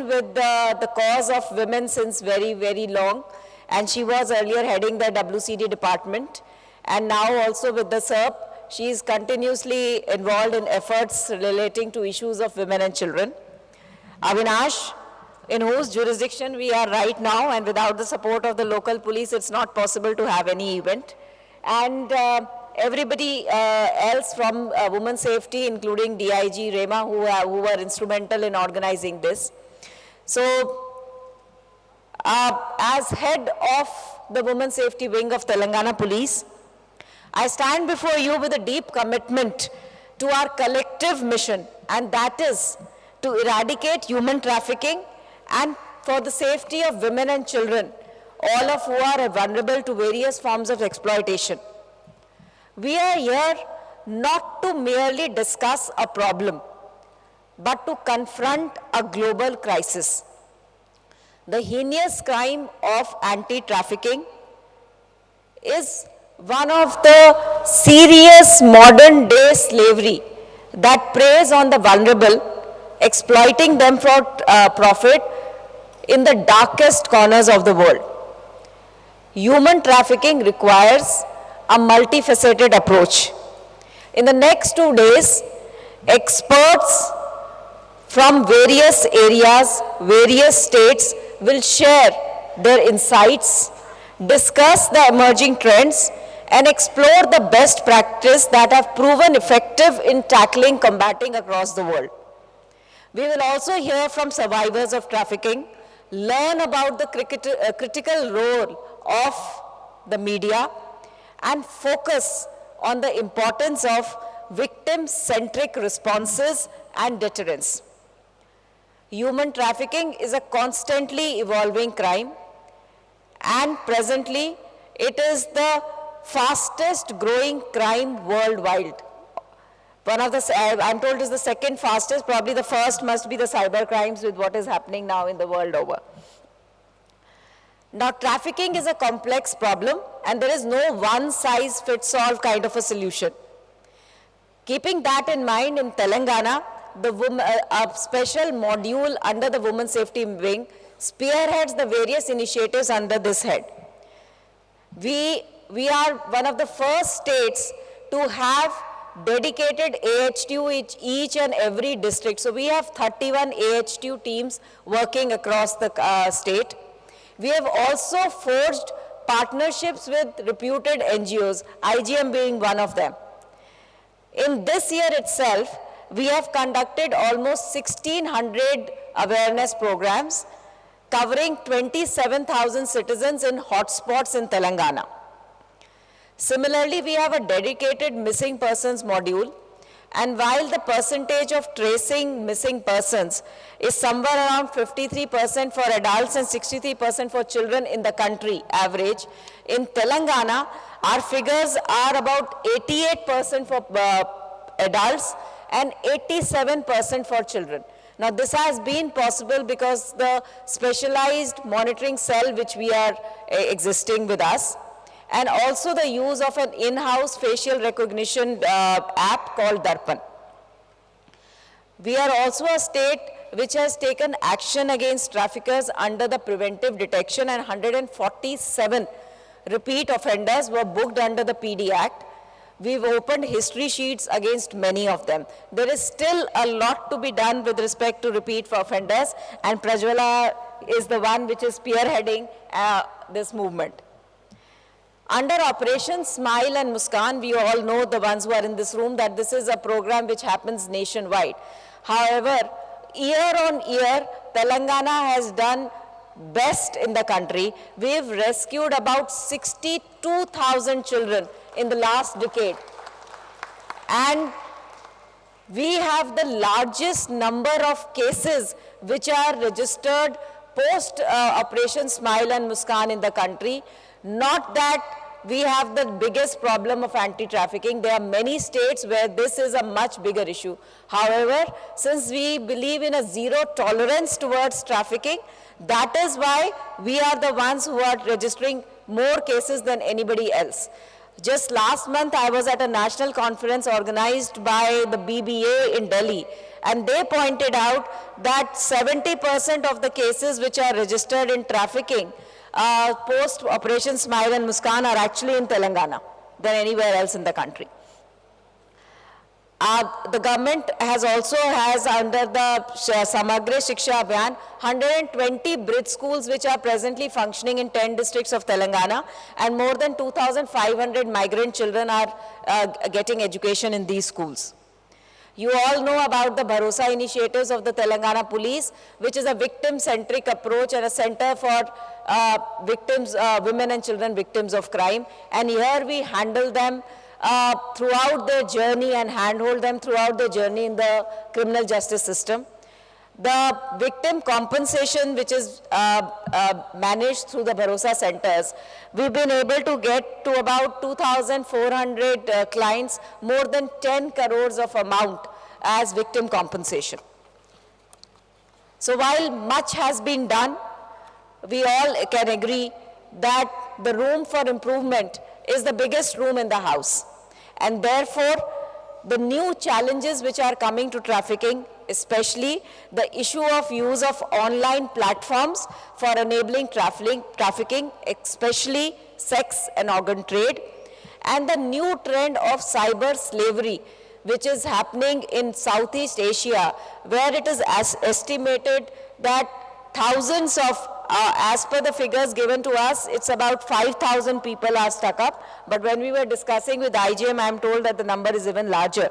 with the cause of women since very, very long. And she was earlier heading the WCD department. And now also with the SERP, she is continuously involved in efforts relating to issues of women and children. Avinash, in whose jurisdiction we are right now, and without the support of the local police, it's not possible to have any event. And everybody else from women's safety, including DIG, Rema, who were instrumental in organizing this. So, as head of the Women's Safety Wing of Telangana Police, I stand before you with a deep commitment to our collective mission, and that is to eradicate human trafficking and for the safety of women and children, all of who are vulnerable to various forms of exploitation. We are here not to merely discuss a problem, but to confront a global crisis. The heinous crime of anti-trafficking is one of the serious modern-day slavery that preys on the vulnerable, exploiting them for profit in the darkest corners of the world. Human trafficking requires a multifaceted approach. In the next 2 days, experts from various areas, various states will share their insights, discuss the emerging trends, and explore the best practice that have proven effective in tackling, combating across the world. We will also hear from survivors of trafficking, learn about the critical role of the media, and focus on the importance of victim-centric responses and deterrence. Human trafficking is a constantly evolving crime, and presently it is the fastest growing crime worldwide. One of the, I'm told, is the second fastest, probably the first must be the cyber crimes with what is happening now in the world over. Now, trafficking is a complex problem, and there is no one-size-fits-all kind of a solution. Keeping that in mind, in Telangana, a special module under the Women's Safety Wing spearheads the various initiatives under this head. We are one of the first states to have dedicated AHTU in each and every district. So we have 31 AHTU teams working across the state. We have also forged partnerships with reputed NGOs, IGM being one of them. In this year itself, we have conducted almost 1,600 awareness programs covering 27,000 citizens in hotspots in Telangana. Similarly, we have a dedicated missing persons module, and while the percentage of tracing missing persons is somewhere around 53% for adults and 63% for children in the country average, in Telangana, our figures are about 88% for adults and 87% for children. Now, this has been possible because the specialized monitoring cell which we are existing with us, and also the use of an in-house facial recognition app called Darpan. We are also a state which has taken action against traffickers under the preventive detection, and 147 repeat offenders were booked under the PD Act. We've opened history sheets against many of them. There is still a lot to be done with respect to repeat offenders, and Prajwala is the one which is spearheading this movement. Under Operation Smile and Muskan, we all know, the ones who are in this room, that this is a program which happens nationwide. However, year on year, Telangana has done best in the country. We've rescued about 62,000 children in the last decade. And we have the largest number of cases which are registered post Operation Smile and Muskan in the country. Not that we have the biggest problem of anti-trafficking. There are many states where this is a much bigger issue. However, since we believe in a zero tolerance towards trafficking, that is why we are the ones who are registering more cases than anybody else. Just last month, I was at a national conference organized by the BBA in Delhi, and they pointed out that 70% of the cases which are registered in trafficking post Operation Smile and Muskan are actually in Telangana than anywhere else in the country. The government has under the Samagra Shiksha Abhiyan 120 Brit schools which are presently functioning in 10 districts of Telangana, and more than 2,500 migrant children are getting education in these schools. You all know about the Bharosa initiatives of the Telangana police, which is a victim-centric approach and a center for victims, women and children victims of crime. And here we handle them throughout their journey and handhold them throughout their journey in the criminal justice system. The victim compensation, which is managed through the Bharosa centers, we've been able to get to about 2,400 clients, more than 10 crores of amount as victim compensation. So while much has been done, we all can agree that the room for improvement is the biggest room in the house. And therefore, the new challenges which are coming to trafficking, especially the issue of use of online platforms for enabling trafficking, especially sex and organ trade, and the new trend of cyber slavery, which is happening in Southeast Asia, where it is estimated that thousands of as per the figures given to us, it's about 5,000 people are stuck up. But when we were discussing with IGM, I'm told that the number is even larger.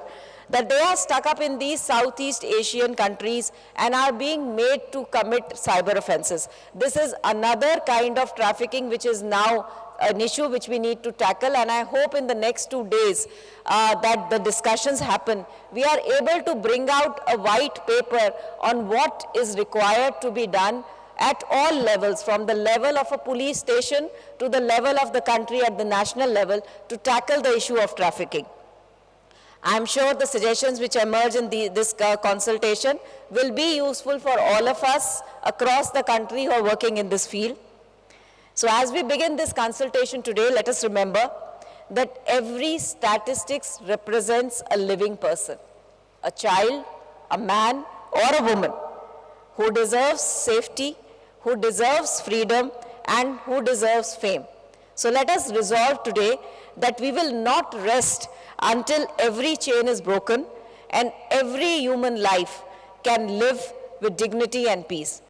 That they are stuck up in these Southeast Asian countries and are being made to commit cyber offenses. This is another kind of trafficking which is now an issue which we need to tackle, and I hope in the next 2 days that the discussions happen. We are able to bring out a white paper on what is required to be done at all levels, from the level of a police station to the level of the country at the national level, to tackle the issue of trafficking. I'm sure the suggestions which emerge in this consultation will be useful for all of us across the country who are working in this field. So as we begin this consultation today, let us remember that every statistics represents a living person, a child, a man, or a woman who deserves safety, who deserves freedom, and who deserves fame. So let us resolve today that we will not rest until every chain is broken and every human life can live with dignity and peace.